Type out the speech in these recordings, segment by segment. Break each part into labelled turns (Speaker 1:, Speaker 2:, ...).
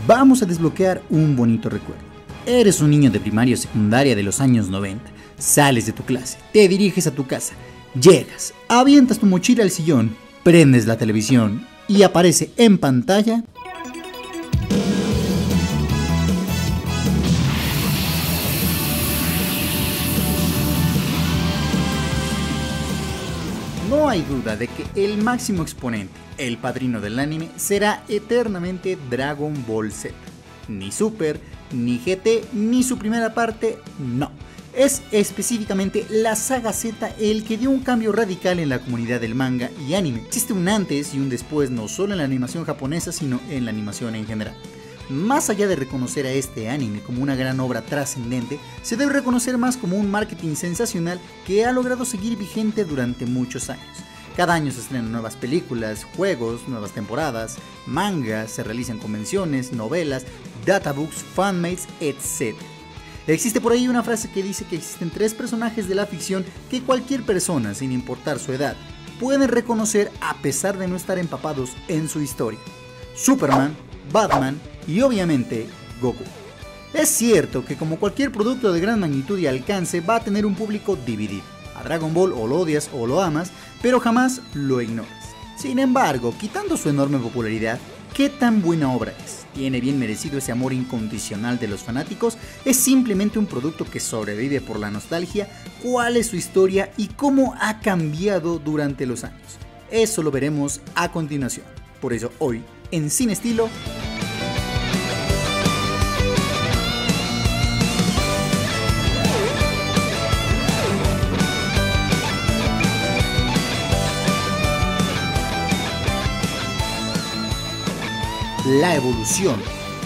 Speaker 1: vamos a desbloquear un bonito recuerdo. Eres un niño de primaria o secundaria de los años 90, sales de tu clase, te diriges a tu casa, llegas, avientas tu mochila al sillón, prendes la televisión y aparece en pantalla No hay duda de que el máximo exponente, el padrino del anime, será eternamente Dragon Ball Z. Ni Super, ni GT, ni su primera parte, no. Es específicamente la saga Z el que dio un cambio radical en la comunidad del manga y anime. Existe un antes y un después no solo en la animación japonesa, sino en la animación en general. Más allá de reconocer a este anime como una gran obra trascendente, se debe reconocer más como un marketing sensacional que ha logrado seguir vigente durante muchos años. Cada año se estrenan nuevas películas, juegos, nuevas temporadas, mangas, se realizan convenciones, novelas, databooks, fanmates, etc. Existe por ahí una frase que dice que existen 3 personajes de la ficción que cualquier persona, sin importar su edad, pueden reconocer a pesar de no estar empapados en su historia: Superman, Batman y obviamente Goku. Es cierto que como cualquier producto de gran magnitud y alcance va a tener un público dividido. A Dragon Ball o lo odias o lo amas, pero jamás lo ignoras. Sin embargo, quitando su enorme popularidad, ¿qué tan buena obra es? ¿Tiene bien merecido ese amor incondicional de los fanáticos? ¿Es simplemente un producto que sobrevive por la nostalgia? ¿Cuál es su historia y cómo ha cambiado durante los años? Eso lo veremos a continuación. Por eso hoy, en Sin Estilo, la evolución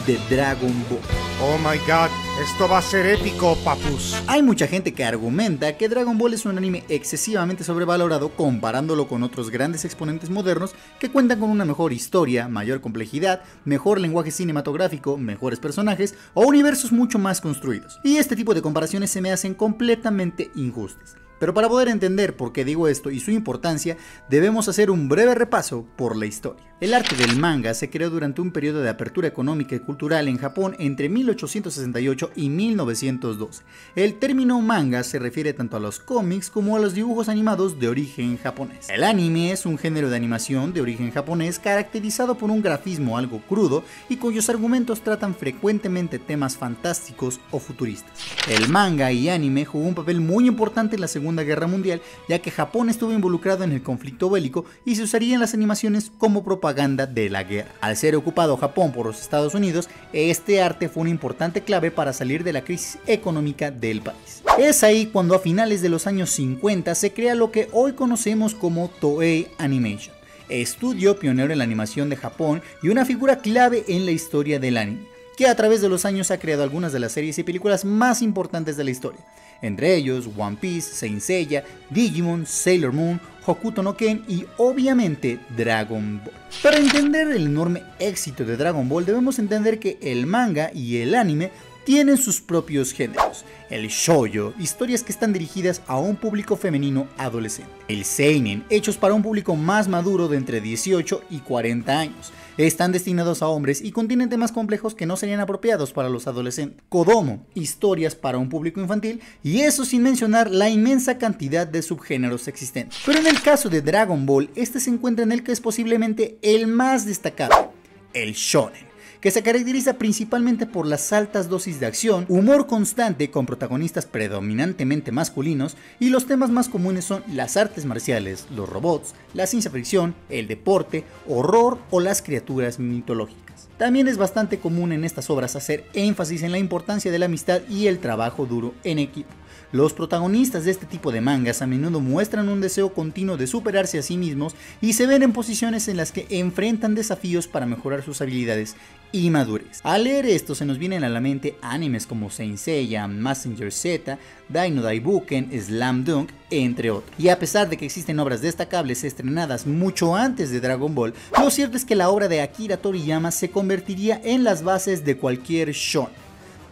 Speaker 1: de Dragon Ball.
Speaker 2: Oh my god, esto va a ser épico, papus.
Speaker 1: Hay mucha gente que argumenta que Dragon Ball es un anime excesivamente sobrevalorado comparándolo con otros grandes exponentes modernos que cuentan con una mejor historia, mayor complejidad, mejor lenguaje cinematográfico, mejores personajes o universos mucho más construidos. Y este tipo de comparaciones se me hacen completamente injustas. Pero para poder entender por qué digo esto y su importancia, debemos hacer un breve repaso por la historia. El arte del manga se creó durante un periodo de apertura económica y cultural en Japón entre 1868 y 1912. El término manga se refiere tanto a los cómics como a los dibujos animados de origen japonés. El anime es un género de animación de origen japonés caracterizado por un grafismo algo crudo y cuyos argumentos tratan frecuentemente temas fantásticos o futuristas. El manga y anime jugó un papel muy importante en la Segunda Guerra Mundial, ya que Japón estuvo involucrado en el conflicto bélico y se usaría en las animaciones como propaganda de la guerra. Al ser ocupado Japón por los Estados Unidos, este arte fue una importante clave para salir de la crisis económica del país. Es ahí cuando a finales de los años 50 se crea lo que hoy conocemos como Toei Animation, estudio pionero en la animación de Japón y una figura clave en la historia del anime, que a través de los años ha creado algunas de las series y películas más importantes de la historia. Entre ellos One Piece, Saint Seiya, Digimon, Sailor Moon, Hokuto no Ken y obviamente Dragon Ball. Para entender el enorme éxito de Dragon Ball debemos entender que el manga y el anime tienen sus propios géneros. El shoujo, historias que están dirigidas a un público femenino adolescente. El seinen, hechos para un público más maduro de entre 18 y 40 años. Están destinados a hombres y contienen temas complejos que no serían apropiados para los adolescentes. Kodomo, historias para un público infantil, y eso sin mencionar la inmensa cantidad de subgéneros existentes. Pero en el caso de Dragon Ball, este se encuentra en el que es posiblemente el más destacado, el shonen, que se caracteriza principalmente por las altas dosis de acción, humor constante con protagonistas predominantemente masculinos, y los temas más comunes son las artes marciales, los robots, la ciencia ficción, el deporte, horror o las criaturas mitológicas. También es bastante común en estas obras hacer énfasis en la importancia de la amistad y el trabajo duro en equipo. Los protagonistas de este tipo de mangas a menudo muestran un deseo continuo de superarse a sí mismos y se ven en posiciones en las que enfrentan desafíos para mejorar sus habilidades y madurez. Al leer esto se nos vienen a la mente animes como Saint Seiya, Mazinger Z, Dino Daibuken, Slam Dunk, entre otros. Y a pesar de que existen obras destacables estrenadas mucho antes de Dragon Ball, lo cierto es que la obra de Akira Toriyama se convertiría en las bases de cualquier shonen.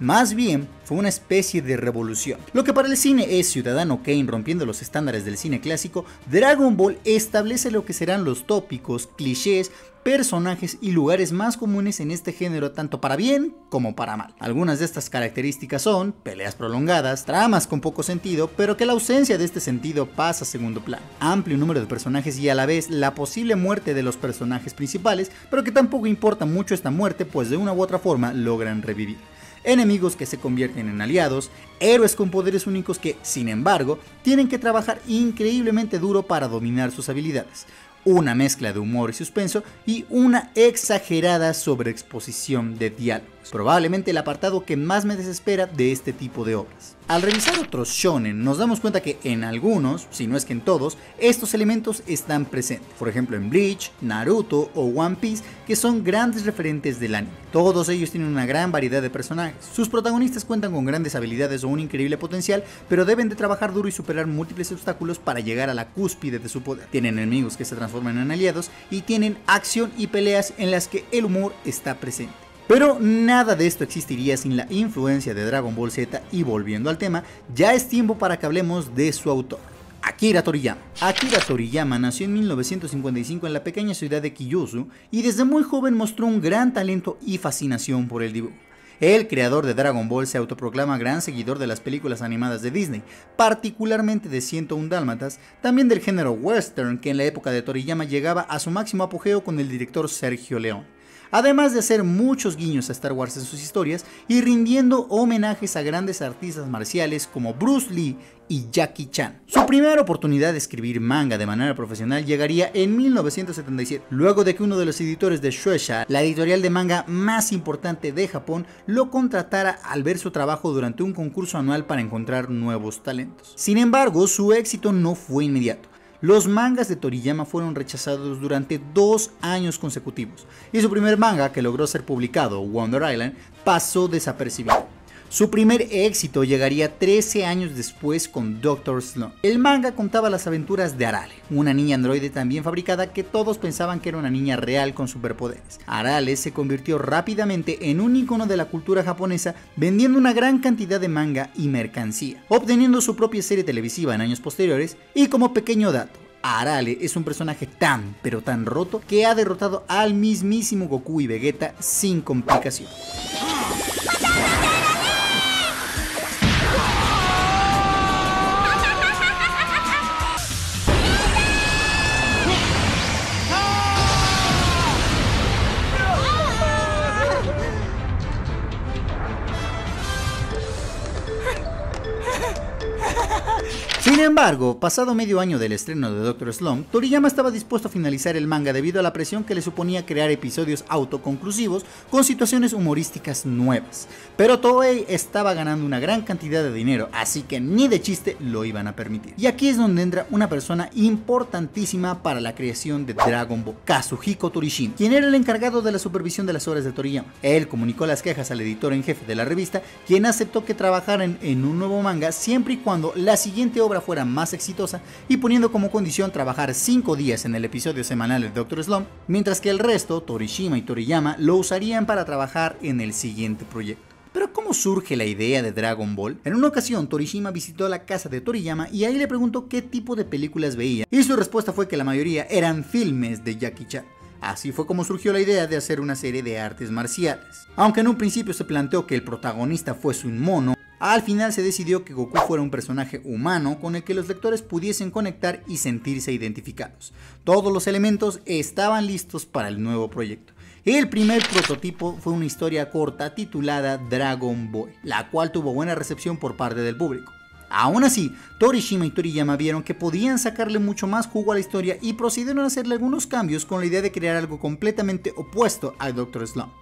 Speaker 1: más bien fue una especie de revolución. Lo que para el cine es Ciudadano Kane rompiendo los estándares del cine clásico, Dragon Ball establece lo que serán los tópicos, clichés, personajes y lugares más comunes en este género tanto para bien como para mal. Algunas de estas características son peleas prolongadas, tramas con poco sentido, pero que la ausencia de este sentido pasa a segundo plano, amplio número de personajes y a la vez la posible muerte de los personajes principales, pero que tampoco importa mucho esta muerte, pues de una u otra forma logran revivir. Enemigos que se convierten en aliados, héroes con poderes únicos que, sin embargo, tienen que trabajar increíblemente duro para dominar sus habilidades. Una mezcla de humor y suspenso y una exagerada sobreexposición de diálogos. Probablemente el apartado que más me desespera de este tipo de obras. Al revisar otros shonen nos damos cuenta que en algunos, si no es que en todos, estos elementos están presentes. Por ejemplo en Bleach, Naruto o One Piece, que son grandes referentes del anime. Todos ellos tienen una gran variedad de personajes. Sus protagonistas cuentan con grandes habilidades o un increíble potencial, pero deben de trabajar duro y superar múltiples obstáculos para llegar a la cúspide de su poder. Tienen enemigos que se transforman en aliados y tienen acción y peleas en las que el humor está presente. Pero nada de esto existiría sin la influencia de Dragon Ball Z y volviendo al tema, ya es tiempo para que hablemos de su autor, Akira Toriyama. Akira Toriyama nació en 1955 en la pequeña ciudad de Kiyosu y desde muy joven mostró un gran talento y fascinación por el dibujo. El creador de Dragon Ball se autoproclama gran seguidor de las películas animadas de Disney, particularmente de 101 Dálmatas, también del género western que en la época de Toriyama llegaba a su máximo apogeo con el director Sergio Leone. Además de hacer muchos guiños a Star Wars en sus historias y rindiendo homenajes a grandes artistas marciales como Bruce Lee y Jackie Chan. Su primera oportunidad de escribir manga de manera profesional llegaría en 1977, luego de que uno de los editores de Shueisha, la editorial de manga más importante de Japón, lo contratara al ver su trabajo durante un concurso anual para encontrar nuevos talentos. Sin embargo, su éxito no fue inmediato. Los mangas de Toriyama fueron rechazados durante 2 años consecutivos y su primer manga que logró ser publicado, Wonder Island, pasó desapercibido. Su primer éxito llegaría 13 años después con Dr. Slump. El manga contaba las aventuras de Arale, una niña androide tan bien fabricada que todos pensaban que era una niña real con superpoderes. Arale se convirtió rápidamente en un icono de la cultura japonesa, vendiendo una gran cantidad de manga y mercancía, obteniendo su propia serie televisiva en años posteriores. Y como pequeño dato, Arale es un personaje tan pero tan roto que ha derrotado al mismísimo Goku y Vegeta sin complicación. Sin embargo, pasado medio año del estreno de Dr. Slump, Toriyama estaba dispuesto a finalizar el manga debido a la presión que le suponía crear episodios autoconclusivos con situaciones humorísticas nuevas. Pero Toei estaba ganando una gran cantidad de dinero, así que ni de chiste lo iban a permitir. Y aquí es donde entra una persona importantísima para la creación de Dragon Ball, Kazuhiko Torishima, quien era el encargado de la supervisión de las obras de Toriyama. Él comunicó las quejas al editor en jefe de la revista, quien aceptó que trabajaran en un nuevo manga siempre y cuando la siguiente obra fuera más exitosa y poniendo como condición trabajar 5 días en el episodio semanal de Dr. Slump, mientras que el resto, Torishima y Toriyama, lo usarían para trabajar en el siguiente proyecto. Pero ¿cómo surge la idea de Dragon Ball? En una ocasión Torishima visitó la casa de Toriyama y ahí le preguntó qué tipo de películas veía, y su respuesta fue que la mayoría eran filmes de Jackie Chan. Así fue como surgió la idea de hacer una serie de artes marciales. Aunque en un principio se planteó que el protagonista fuese un mono, al final se decidió que Goku fuera un personaje humano con el que los lectores pudiesen conectar y sentirse identificados. Todos los elementos estaban listos para el nuevo proyecto. El primer prototipo fue una historia corta titulada Dragon Boy, la cual tuvo buena recepción por parte del público. Aún así, Torishima y Toriyama vieron que podían sacarle mucho más jugo a la historia y procedieron a hacerle algunos cambios con la idea de crear algo completamente opuesto a Dr. Slump.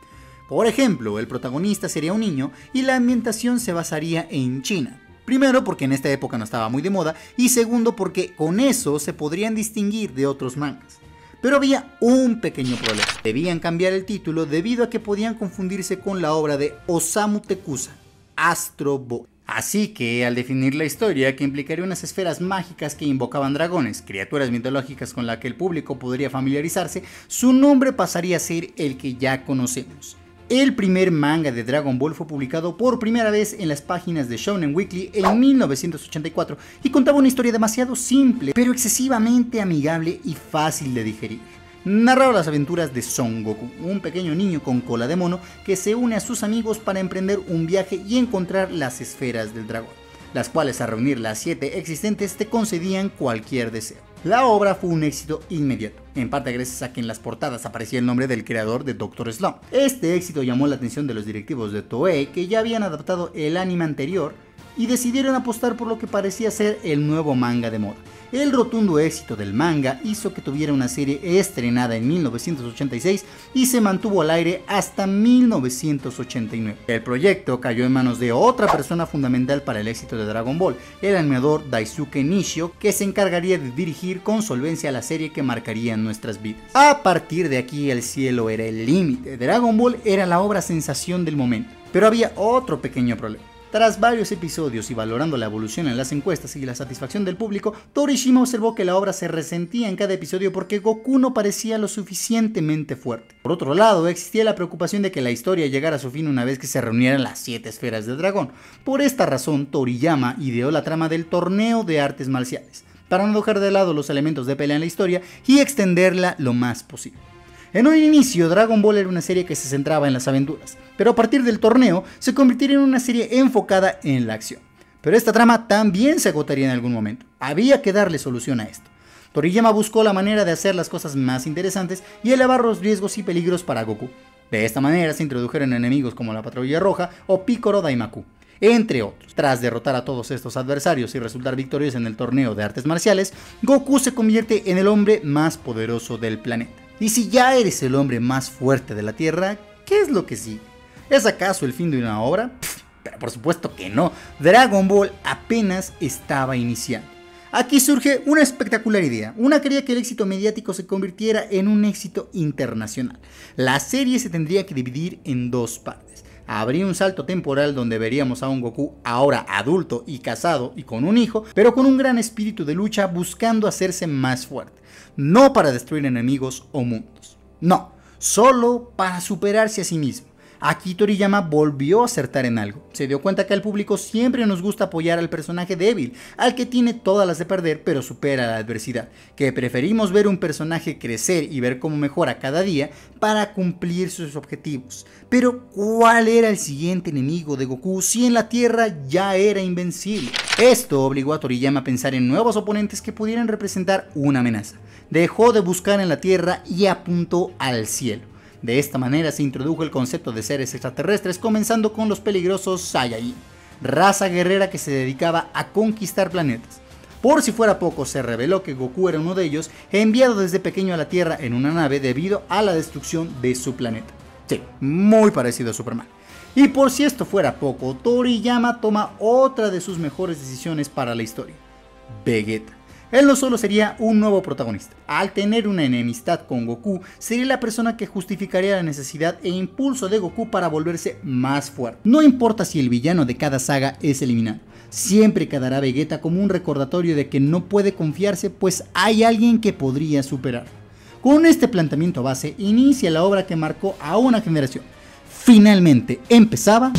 Speaker 1: Por ejemplo, el protagonista sería un niño y la ambientación se basaría en China. Primero porque en esta época no estaba muy de moda y segundo porque con eso se podrían distinguir de otros mangas. Pero había un pequeño problema. Debían cambiar el título debido a que podían confundirse con la obra de Osamu Tezuka, Astro Boy. Así que, al definir la historia, que implicaría unas esferas mágicas que invocaban dragones, criaturas mitológicas con las que el público podría familiarizarse, su nombre pasaría a ser el que ya conocemos, El primer manga de Dragon Ball fue publicado por primera vez en las páginas de Shonen Weekly en 1984 y contaba una historia demasiado simple, pero excesivamente amigable y fácil de digerir. Narraba las aventuras de Son Goku, un pequeño niño con cola de mono que se une a sus amigos para emprender un viaje y encontrar las esferas del dragón, las cuales al reunir las 7 existentes te concedían cualquier deseo. La obra fue un éxito inmediato, en parte gracias a que en las portadas aparecía el nombre del creador de Dr. Slump. Este éxito llamó la atención de los directivos de Toei, que ya habían adaptado el anime anterior y decidieron apostar por lo que parecía ser el nuevo manga de moda. El rotundo éxito del manga hizo que tuviera una serie estrenada en 1986 y se mantuvo al aire hasta 1989. El proyecto cayó en manos de otra persona fundamental para el éxito de Dragon Ball, el animador Daisuke Nishio, que se encargaría de dirigir con solvencia la serie que marcaría nuestras vidas. A partir de aquí el cielo era el límite. Dragon Ball era la obra sensación del momento, pero había otro pequeño problema. Tras varios episodios y valorando la evolución en las encuestas y la satisfacción del público, Torishima observó que la obra se resentía en cada episodio porque Goku no parecía lo suficientemente fuerte. Por otro lado, existía la preocupación de que la historia llegara a su fin una vez que se reunieran las 7 esferas del dragón. Por esta razón, Toriyama ideó la trama del torneo de artes marciales, para no dejar de lado los elementos de pelea en la historia y extenderla lo más posible. En un inicio, Dragon Ball era una serie que se centraba en las aventuras, pero a partir del torneo se convirtió en una serie enfocada en la acción. Pero esta trama también se agotaría en algún momento. Había que darle solución a esto. Toriyama buscó la manera de hacer las cosas más interesantes y elevar los riesgos y peligros para Goku. De esta manera se introdujeron enemigos como la Patrulla Roja o Piccolo Daimaku, entre otros. Tras derrotar a todos estos adversarios y resultar victorioso en el torneo de artes marciales, Goku se convierte en el hombre más poderoso del planeta. Y si ya eres el hombre más fuerte de la Tierra, ¿qué es lo que sigue? ¿Es acaso el fin de una obra? Pero por supuesto que no. Dragon Ball apenas estaba iniciando. Aquí surge una espectacular idea. Una quería que el éxito mediático se convirtiera en un éxito internacional. La serie se tendría que dividir en 2 partes. Habría un salto temporal donde veríamos a un Goku ahora adulto y casado y con un hijo, pero con un gran espíritu de lucha buscando hacerse más fuerte. No para destruir enemigos o mundos. No, solo para superarse a sí mismo. Aquí Toriyama volvió a acertar en algo. Se dio cuenta que al público siempre nos gusta apoyar al personaje débil, al que tiene todas las de perder pero supera la adversidad, que preferimos ver un personaje crecer y ver cómo mejora cada día para cumplir sus objetivos. Pero ¿cuál era el siguiente enemigo de Goku si en la Tierra ya era invencible? Esto obligó a Toriyama a pensar en nuevos oponentes que pudieran representar una amenaza. Dejó de buscar en la Tierra y apuntó al cielo. De esta manera se introdujo el concepto de seres extraterrestres, comenzando con los peligrosos Saiyajin, raza guerrera que se dedicaba a conquistar planetas. Por si fuera poco, se reveló que Goku era uno de ellos, enviado desde pequeño a la Tierra en una nave debido a la destrucción de su planeta. Sí, muy parecido a Superman. Y por si esto fuera poco, Toriyama toma otra de sus mejores decisiones para la historia: Vegeta. Él no solo sería un nuevo protagonista. Al tener una enemistad con Goku, sería la persona que justificaría la necesidad e impulso de Goku para volverse más fuerte. No importa si el villano de cada saga es eliminado, siempre quedará a Vegeta como un recordatorio de que no puede confiarse, pues hay alguien que podría superarlo. Con este planteamiento base, inicia la obra que marcó a una generación. Finalmente empezaba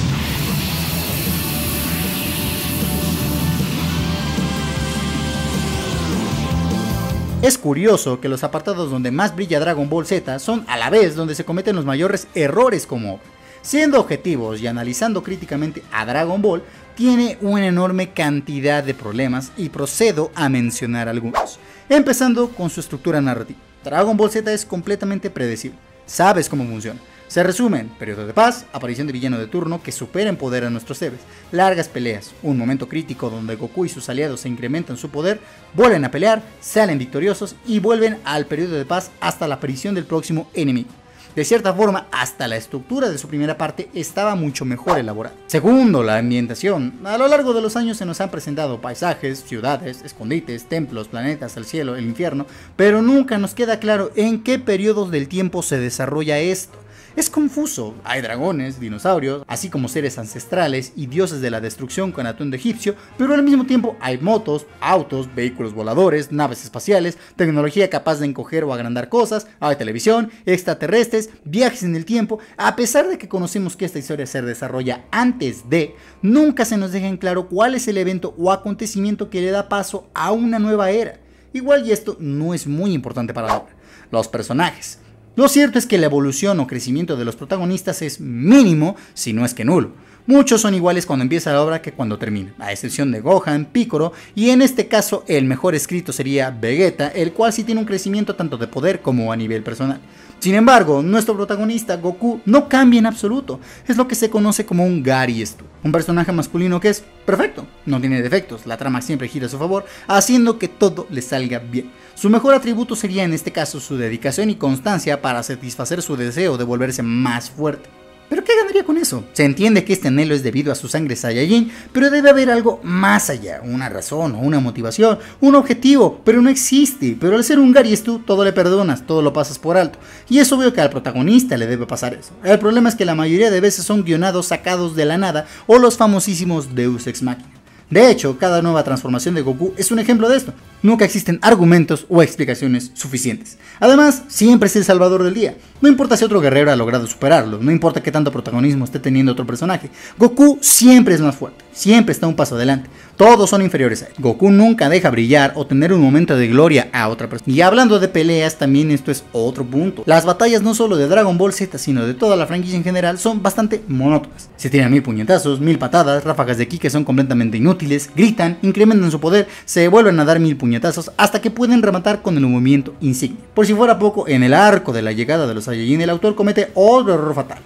Speaker 1: Es curioso que los apartados donde más brilla Dragon Ball Z son a la vez donde se cometen los mayores errores como obra. Siendo objetivos y analizando críticamente a Dragon Ball, tiene una enorme cantidad de problemas y procedo a mencionar algunos. Empezando con su estructura narrativa. Dragon Ball Z es completamente predecible. Sabes cómo funciona. Se resumen: periodo de paz, aparición de villano de turno que supera en poder a nuestros héroes, largas peleas, un momento crítico donde Goku y sus aliados se incrementan su poder, vuelven a pelear, salen victoriosos y vuelven al periodo de paz hasta la aparición del próximo enemigo. De cierta forma, hasta la estructura de su primera parte estaba mucho mejor elaborada. Segundo, la ambientación. A lo largo de los años se nos han presentado paisajes, ciudades, escondites, templos, planetas, el cielo, el infierno, pero nunca nos queda claro en qué periodos del tiempo se desarrolla esto. Es confuso, hay dragones, dinosaurios, así como seres ancestrales y dioses de la destrucción con atuendo egipcio, pero al mismo tiempo hay motos, autos, vehículos voladores, naves espaciales, tecnología capaz de encoger o agrandar cosas, hay televisión, extraterrestres, viajes en el tiempo. A pesar de que conocemos que esta historia se desarrolla antes de, nunca se nos deja en claro cuál es el evento o acontecimiento que le da paso a una nueva era. Igual y esto no es muy importante para la obra. Los personajes. Lo cierto es que la evolución o crecimiento de los protagonistas es mínimo, si no es que nulo. Muchos son iguales cuando empieza la obra que cuando termina, a excepción de Gohan, Piccolo, y en este caso el mejor escrito sería Vegeta, el cual sí tiene un crecimiento tanto de poder como a nivel personal. Sin embargo, nuestro protagonista, Goku, no cambia en absoluto. Es lo que se conoce como un Gary Stu, un personaje masculino que es perfecto, no tiene defectos, la trama siempre gira a su favor, haciendo que todo le salga bien. Su mejor atributo sería en este caso su dedicación y constancia para satisfacer su deseo de volverse más fuerte. ¿Pero qué ganaría con eso? Se entiende que este anhelo es debido a su sangre Saiyajin, pero debe haber algo más allá, una razón o una motivación, un objetivo, pero no existe. Pero al ser un Gary Stu, todo le perdonas, todo lo pasas por alto. Y es obvio que al protagonista le debe pasar eso. El problema es que la mayoría de veces son guionados sacados de la nada o los famosísimos Deus Ex Machina. De hecho, cada nueva transformación de Goku es un ejemplo de esto. Nunca existen argumentos o explicaciones suficientes. Además, siempre es el salvador del día. No importa si otro guerrero ha logrado superarlo, no importa qué tanto protagonismo esté teniendo otro personaje. Goku siempre es más fuerte, siempre está un paso adelante. Todos son inferiores a él. Goku nunca deja brillar o tener un momento de gloria a otra persona. Y hablando de peleas, también esto es otro punto. Las batallas no solo de Dragon Ball Z, sino de toda la franquicia en general, son bastante monótonas. Se tiran 1000 puñetazos, 1000 patadas, ráfagas de ki que son completamente inútiles, gritan, incrementan su poder, se vuelven a dar 1000 puñetazos hasta que pueden rematar con el movimiento insignia. Por si fuera poco, en el arco de la llegada de los Saiyajin, el autor comete otro error fatal.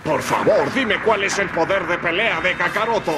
Speaker 2: Por favor, dime cuál es el poder de pelea de Kakaroto.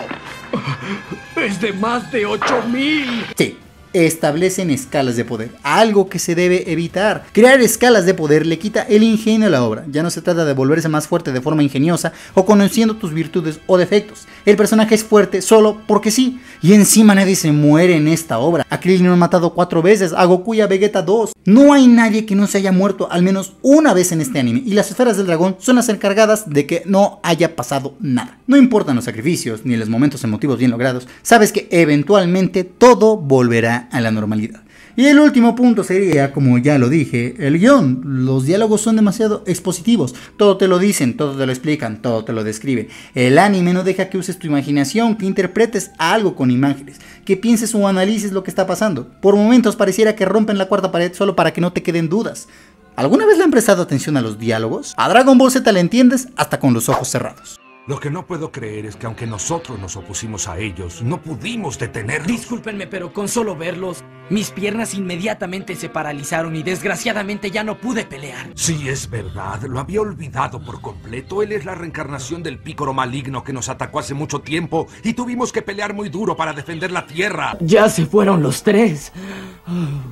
Speaker 3: Es de más de 8000.
Speaker 1: Sí, establecen escalas de poder, algo que se debe evitar. Crear escalas de poder le quita el ingenio a la obra. Ya no se trata de volverse más fuerte de forma ingeniosa o conociendo tus virtudes o defectos. El personaje es fuerte solo porque sí. Y encima nadie se muere en esta obra. A Krillin lo han matado 4 veces, a Goku y a Vegeta 2. No hay nadie que no se haya muerto al menos una vez en este anime. Y las esferas del dragón son las encargadas de que no haya pasado nada. No importan los sacrificios ni los momentos emotivos bien logrados. Sabes que eventualmente todo volverá a la normalidad. Y el último punto sería, como ya lo dije, el guión. Los diálogos son demasiado expositivos. Todo te lo dicen, todo te lo explican, todo te lo describen. El anime no deja que uses tu imaginación, que interpretes algo con imágenes, que pienses o analices lo que está pasando. Por momentos pareciera que rompen la cuarta pared solo para que no te queden dudas. ¿Alguna vez le han prestado atención a los diálogos? A Dragon Ball Z le entiendes hasta con los ojos cerrados.
Speaker 4: Lo que no puedo creer es que aunque nosotros nos opusimos a ellos, no pudimos detenerlos.
Speaker 3: Discúlpenme, pero con solo verlos, mis piernas inmediatamente se paralizaron y desgraciadamente ya no pude pelear.
Speaker 4: Sí, es verdad, lo había olvidado por completo. Él es la reencarnación del Piccolo maligno que nos atacó hace mucho tiempo y tuvimos que pelear muy duro para defender la Tierra.
Speaker 3: Ya se fueron los 3.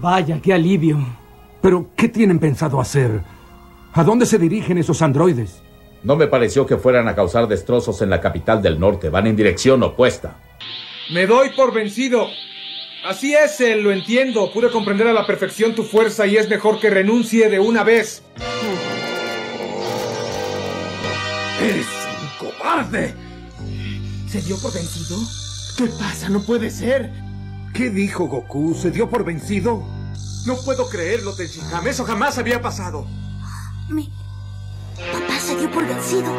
Speaker 3: Vaya, qué alivio.
Speaker 4: Pero, ¿qué tienen pensado hacer? ¿A dónde se dirigen esos androides?
Speaker 5: No me pareció que fueran a causar destrozos en la capital del norte. Van en dirección opuesta.
Speaker 6: Me doy por vencido. Así es, lo entiendo. Pude comprender a la perfección tu fuerza y es mejor que renuncie de una vez.
Speaker 3: ¡Eres un cobarde! ¿Se dio por vencido? ¿Qué pasa? No puede ser.
Speaker 2: ¿Qué dijo Goku? ¿Se dio por vencido?
Speaker 6: No puedo creerlo, Tenshinhan. Eso jamás había pasado.
Speaker 7: Papá se dio por vencido.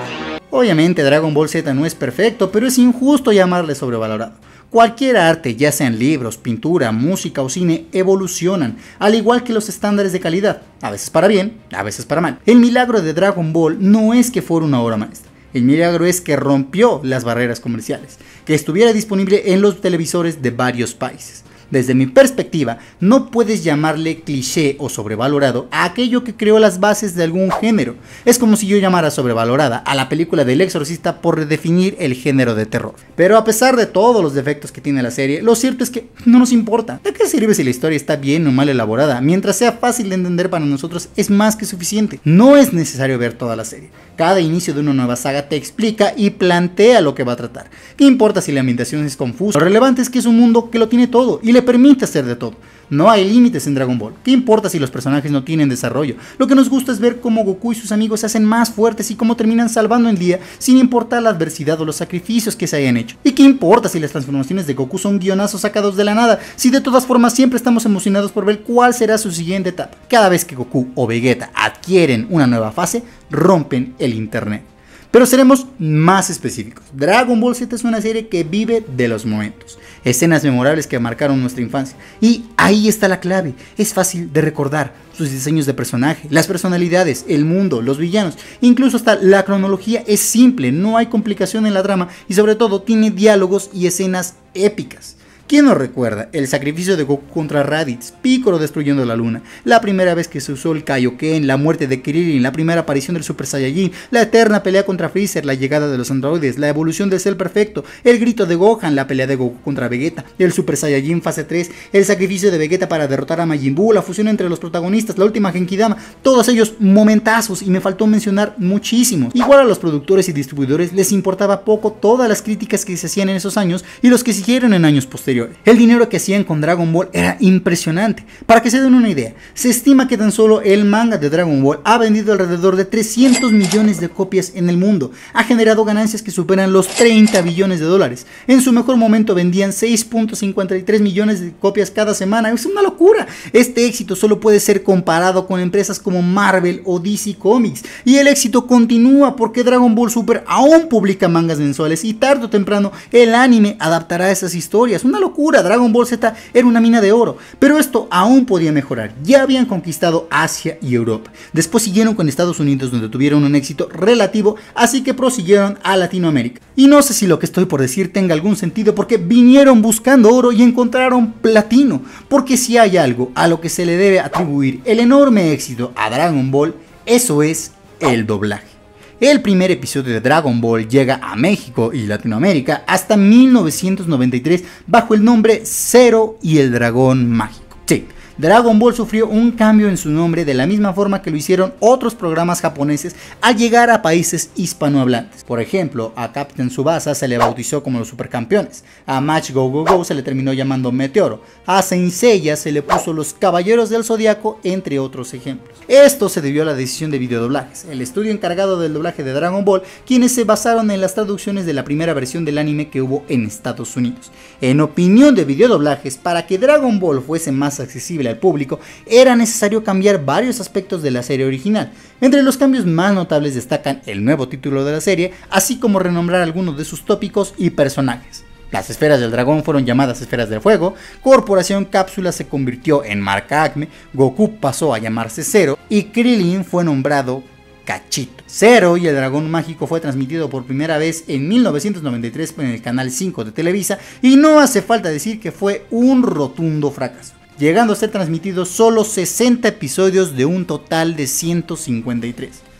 Speaker 1: Obviamente Dragon Ball Z no es perfecto, pero es injusto llamarle sobrevalorado. Cualquier arte, ya sean libros, pintura, música o cine, evolucionan, al igual que los estándares de calidad, a veces para bien, a veces para mal. El milagro de Dragon Ball no es que fuera una obra maestra, el milagro es que rompió las barreras comerciales, que estuviera disponible en los televisores de varios países. Desde mi perspectiva, no puedes llamarle cliché o sobrevalorado a aquello que creó las bases de algún género. Es como si yo llamara sobrevalorada a la película del Exorcista por redefinir el género de terror. Pero a pesar de todos los defectos que tiene la serie, lo cierto es que no nos importa. ¿De qué sirve si la historia está bien o mal elaborada? Mientras sea fácil de entender para nosotros es más que suficiente. No es necesario ver toda la serie. Cada inicio de una nueva saga te explica y plantea lo que va a tratar. ¿Qué importa si la ambientación es confusa? Lo relevante es que es un mundo que lo tiene todo y le le permite hacer de todo. No hay límites en Dragon Ball. ¿Qué importa si los personajes no tienen desarrollo? Lo que nos gusta es ver cómo Goku y sus amigos se hacen más fuertes y cómo terminan salvando el día sin importar la adversidad o los sacrificios que se hayan hecho. ¿Y qué importa si las transformaciones de Goku son guionazos sacados de la nada? Si de todas formas siempre estamos emocionados por ver cuál será su siguiente etapa. Cada vez que Goku o Vegeta adquieren una nueva fase, rompen el internet. Pero seremos más específicos. Dragon Ball Z es una serie que vive de los momentos, escenas memorables que marcaron nuestra infancia. Y ahí está la clave, es fácil de recordar. Sus diseños de personaje, las personalidades, el mundo, los villanos, incluso hasta la cronología es simple, no hay complicación en la trama y sobre todo tiene diálogos y escenas épicas. ¿Quién nos recuerda el sacrificio de Goku contra Raditz, Piccolo destruyendo la luna, la primera vez que se usó el Kaioken, la muerte de Krillin, la primera aparición del Super Saiyajin, la eterna pelea contra Freezer, la llegada de los androides, la evolución del Cell Perfecto, el grito de Gohan, la pelea de Goku contra Vegeta, el Super Saiyajin fase 3, el sacrificio de Vegeta para derrotar a Majin Buu, la fusión entre los protagonistas, la última Genkidama, todos ellos momentazos y me faltó mencionar muchísimos. Igual a los productores y distribuidores les importaba poco todas las críticas que se hacían en esos años y los que siguieron en años posteriores. El dinero que hacían con Dragon Ball era impresionante. Para que se den una idea, se estima que tan solo el manga de Dragon Ball ha vendido alrededor de 300 millones de copias en el mundo. Ha generado ganancias que superan los 30 billones de dólares. En su mejor momento vendían 6.53 millones de copias cada semana. Es una locura. Este éxito solo puede ser comparado con empresas como Marvel o DC Comics. Y el éxito continúa porque Dragon Ball Super aún publica mangas mensuales y tarde o temprano el anime adaptará esas historias. Una locura, Dragon Ball Z era una mina de oro, pero esto aún podía mejorar. Ya habían conquistado Asia y Europa. Después siguieron con Estados Unidos, donde tuvieron un éxito relativo, así que prosiguieron a Latinoamérica. Y no sé si lo que estoy por decir tenga algún sentido, porque vinieron buscando oro y encontraron platino. Porque si hay algo a lo que se le debe atribuir el enorme éxito a Dragon Ball, eso es el doblaje. El primer episodio de Dragon Ball llega a México y Latinoamérica hasta 1993 bajo el nombre Zero y el Dragón Mágico. Sí, Dragon Ball sufrió un cambio en su nombre de la misma forma que lo hicieron otros programas japoneses al llegar a países hispanohablantes. Por ejemplo, a Captain Tsubasa se le bautizó como los Supercampeones, a Match Go Go Go se le terminó llamando Meteoro, a Saint Seiya se le puso los Caballeros del Zodiaco, entre otros ejemplos. Esto se debió a la decisión de Videodoblajes, el estudio encargado del doblaje de Dragon Ball, quienes se basaron en las traducciones de la primera versión del anime que hubo en Estados Unidos. En opinión de Videodoblajes, para que Dragon Ball fuese más accesible al público, era necesario cambiar varios aspectos de la serie original. Entre los cambios más notables destacan el nuevo título de la serie, así como renombrar algunos de sus tópicos y personajes. Las esferas del dragón fueron llamadas esferas del fuego, Corporación Cápsula se convirtió en marca Acme, Goku pasó a llamarse Zero y Krillin fue nombrado Cachito. Zero y el Dragón Mágico fue transmitido por primera vez en 1993 en el canal 5 de Televisa y no hace falta decir que fue un rotundo fracaso, llegando a ser transmitidos solo 60 episodios de un total de 153.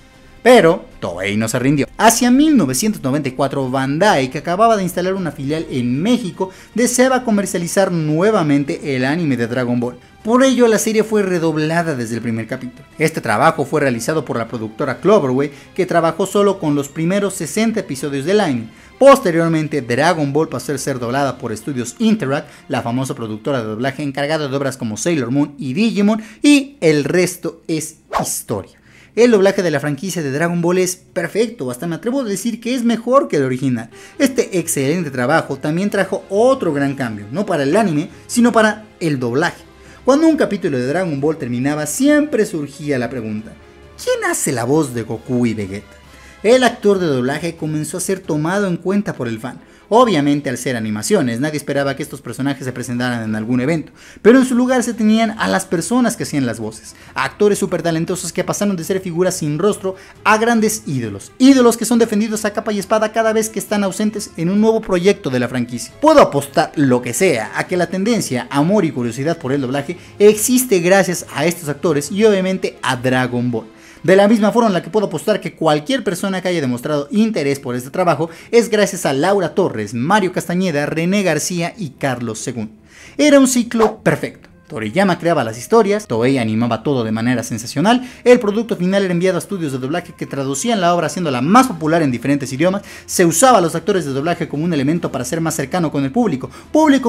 Speaker 1: Pero Toei no se rindió. Hacia 1994, Bandai, que acababa de instalar una filial en México, deseaba comercializar nuevamente el anime de Dragon Ball. Por ello, la serie fue redoblada desde el primer capítulo. Este trabajo fue realizado por la productora Cloverway, que trabajó solo con los primeros 60 episodios del anime. Posteriormente, Dragon Ball pasó a ser doblada por Studios Interact, la famosa productora de doblaje encargada de obras como Sailor Moon y Digimon, y el resto es historia. El doblaje de la franquicia de Dragon Ball es perfecto, hasta me atrevo a decir que es mejor que el original. Este excelente trabajo también trajo otro gran cambio, no para el anime, sino para el doblaje. Cuando un capítulo de Dragon Ball terminaba, siempre surgía la pregunta: ¿quién hace la voz de Goku y Vegeta? El actor de doblaje comenzó a ser tomado en cuenta por el fan. Obviamente, al ser animaciones, nadie esperaba que estos personajes se presentaran en algún evento, pero en su lugar se tenían a las personas que hacían las voces, actores súper talentosos que pasaron de ser figuras sin rostro a grandes ídolos que son defendidos a capa y espada cada vez que están ausentes en un nuevo proyecto de la franquicia. Puedo apostar lo que sea a que la tendencia, amor y curiosidad por el doblaje existe gracias a estos actores y obviamente a Dragon Ball. De la misma forma en la que puedo apostar que cualquier persona que haya demostrado interés por este trabajo es gracias a Laura Torres, Mario Castañeda, René García y Carlos II. Era un ciclo perfecto. Toriyama creaba las historias, Toei animaba todo de manera sensacional, el producto final era enviado a estudios de doblaje que traducían la obra haciéndola más popular en diferentes idiomas, se usaba a los actores de doblaje como un elemento para ser más cercano con el público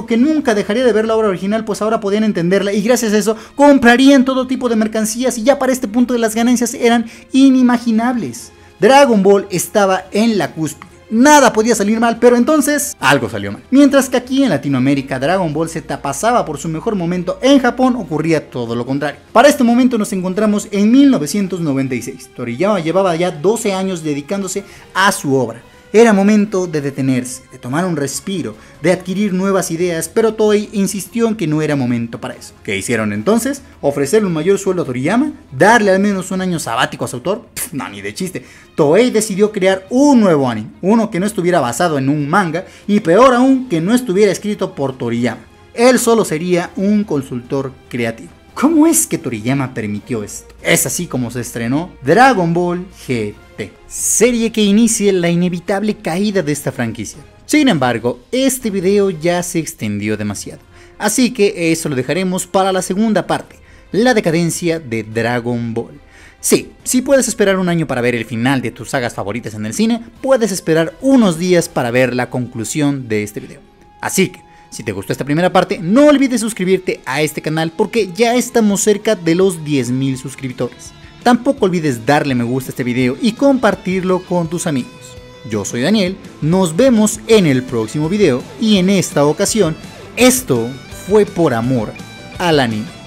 Speaker 1: que nunca dejaría de ver la obra original, pues ahora podían entenderla y gracias a eso comprarían todo tipo de mercancías y ya para este punto de las ganancias eran inimaginables. Dragon Ball estaba en la cúspide. Nada podía salir mal, pero entonces algo salió mal. Mientras que aquí en Latinoamérica Dragon Ball Z pasaba por su mejor momento, en Japón ocurría todo lo contrario. Para este momento nos encontramos en 1996. Toriyama llevaba ya 12 años dedicándose a su obra. Era momento de detenerse, de tomar un respiro, de adquirir nuevas ideas, pero Toei insistió en que no era momento para eso. ¿Qué hicieron entonces? ¿Ofrecerle un mayor sueldo a Toriyama? ¿Darle al menos un año sabático a su autor? No, ni de chiste. Toei decidió crear un nuevo anime, uno que no estuviera basado en un manga y peor aún que no estuviera escrito por Toriyama. Él solo sería un consultor creativo. ¿Cómo es que Toriyama permitió esto? Es así como se estrenó Dragon Ball GT, serie que inicia la inevitable caída de esta franquicia. Sin embargo, este video ya se extendió demasiado, así que eso lo dejaremos para la segunda parte, la decadencia de Dragon Ball. Sí, si puedes esperar un año para ver el final de tus sagas favoritas en el cine, puedes esperar unos días para ver la conclusión de este video. Así que, si te gustó esta primera parte, no olvides suscribirte a este canal porque ya estamos cerca de los 10.000 suscriptores. Tampoco olvides darle me gusta a este video y compartirlo con tus amigos. Yo soy Daniel, nos vemos en el próximo video y en esta ocasión, esto fue por amor al anime.